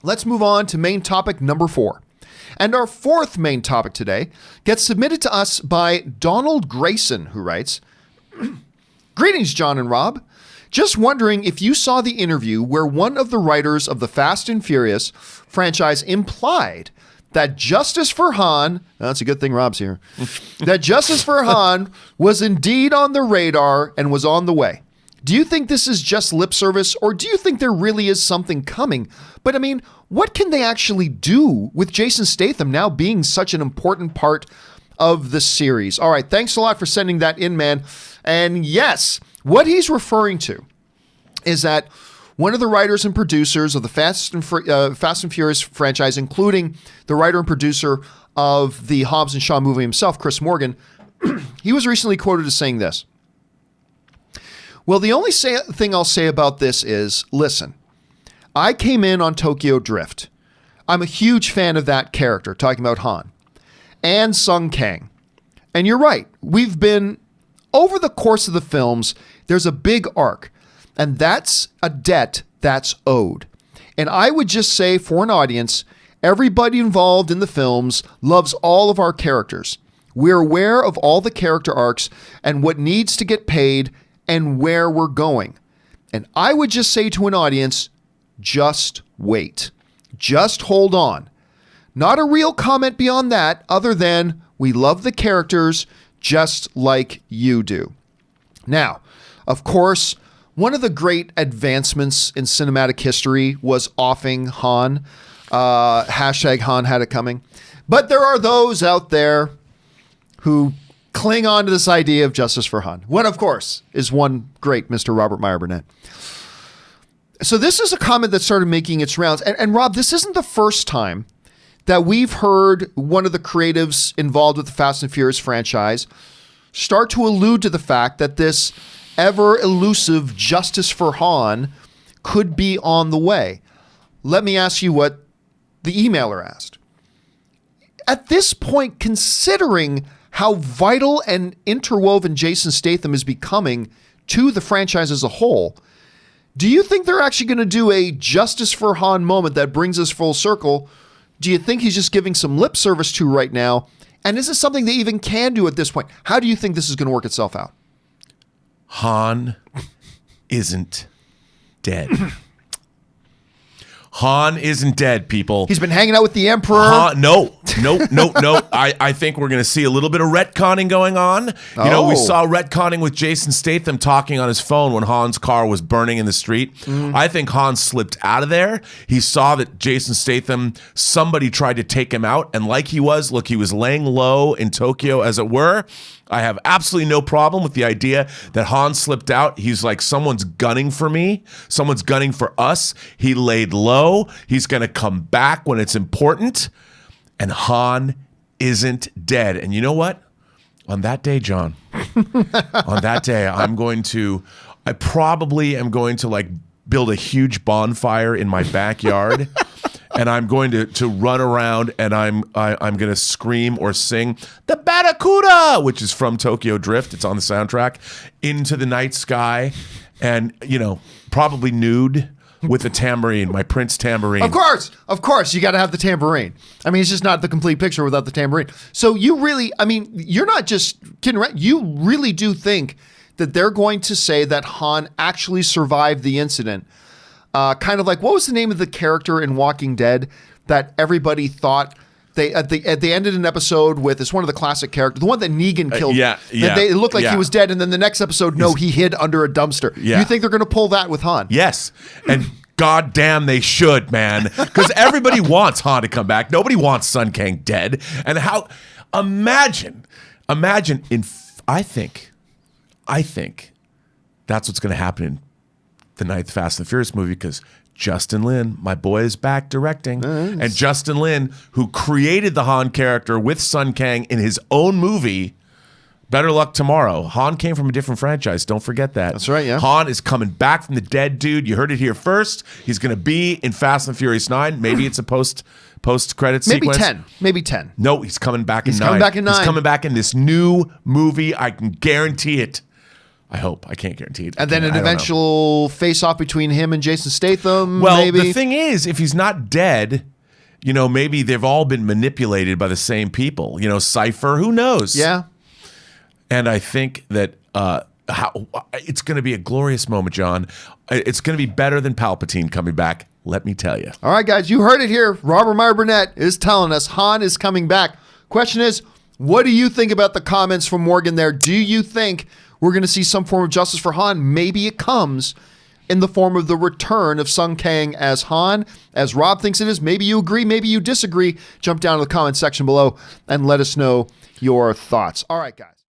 let's move on to main topic number 4. And our fourth main topic today gets submitted to us by Donald Greyson, who writes, Greetings, John and Rob. Just wondering if you saw the interview where one of the writers of the Fast and Furious franchise implied that justice for Han, that's a good thing Rob's here, that justice for Han was indeed on the radar and was on the way. Do you think this is just lip service, or do you think there really is something coming? But I mean, what can they actually do with Jason Statham now being such an important part of the series? All right, thanks a lot for sending that in, man. And yes, what he's referring to is that one of the writers and producers of the Fast and Furious franchise, including the writer and producer of the Hobbs and Shaw movie himself, Chris Morgan, he was recently quoted as saying this. Well, the only thing I'll say about this is, listen, I came in on Tokyo Drift. I'm a huge fan of that character, talking about Han, and Sung Kang. And you're right, we've been, over the course of the films, there's a big arc. And that's a debt that's owed. And I would just say for an audience, everybody involved in the films loves all of our characters. We're aware of all the character arcs and what needs to get paid and where we're going. And I would just say to an audience, just wait. Just hold on. Not a real comment beyond that, other than we love the characters just like you do. Now, of course, one of the great advancements in cinematic history was offing Han. Hashtag Han had it coming. But there are those out there who cling on to this idea of justice for Han. One, of course, is one great Mr. Robert Meyer Burnett. So this is a comment that started making its rounds. And Rob, this isn't the first time that we've heard one of the creatives involved with the Fast and Furious franchise start to allude to the fact that this ever elusive justice for Han could be on the way. Let me ask you what the emailer asked. At this point, considering how vital and interwoven Jason Statham is becoming to the franchise as a whole, do you think they're actually going to do a justice for Han moment that brings us full circle? Do you think he's just giving some lip service to right now? And is this something they even can do at this point? How do you think this is going to work itself out? Han isn't dead. Han isn't dead, people. He's been hanging out with the Emperor. No. I think we're going to see a little bit of retconning going on. You know, we saw retconning with Jason Statham talking on his phone when Han's car was burning in the street. I think Han slipped out of there. He saw that Jason Statham, somebody tried to take him out, and like he was laying low in Tokyo, as it were. I have absolutely no problem with the idea that Han slipped out. He's like, someone's gunning for me. Someone's gunning for us. He laid low. He's going to come back when it's important. And Han isn't dead. And you know what? On that day, John, on that day, I probably am going to like build a huge bonfire in my backyard. And I'm going to run around and I'm going to scream or sing the Barracuda, which is from Tokyo Drift. It's on the soundtrack, into the night sky, and probably nude with a tambourine, my Prince tambourine. Of course, you got to have the tambourine. I mean, it's just not the complete picture without the tambourine. So you really, I mean, you're not just kidding around. You really do think that they're going to say that Han actually survived the incident. Kind of like, what was the name of the character in Walking Dead that everybody thought they ended an episode with? It's one of the classic characters, the one that Negan killed. It looked like he was dead, and then the next episode, he hid under a dumpster. Yeah. You think they're going to pull that with Han? Yes, and goddamn, they should, man, because everybody wants Han to come back. Nobody wants Sun Kang dead. And how? Imagine. I think that's what's going to happen in the ninth Fast and Furious movie, because Justin Lin, my boy, is back directing. Nice. And Justin Lin, who created the Han character with Sun Kang in his own movie, Better Luck Tomorrow. Han came from a different franchise. Don't forget that. That's right, yeah. Han is coming back from the dead, dude. You heard it here first. He's going to be in Fast and Furious 9. Maybe it's a post-credit sequence. Maybe 10. No, he's coming back in 9. He's coming back in 9. He's coming back in this new movie. I can guarantee it. I hope. I can't guarantee it. And then an eventual face-off between him and Jason Statham, well, maybe? The thing is, if he's not dead, maybe they've all been manipulated by the same people. Cypher, who knows? Yeah. And I think that it's going to be a glorious moment, John. It's going to be better than Palpatine coming back, let me tell you. All right, guys, you heard it here. Robert Meyer Burnett is telling us Han is coming back. Question is, what do you think about the comments from Morgan there? Do you think we're going to see some form of justice for Han? Maybe it comes in the form of the return of Sung Kang as Han, as Rob thinks it is. Maybe you agree, maybe you disagree. Jump down to the comment section below and let us know your thoughts. All right, guys.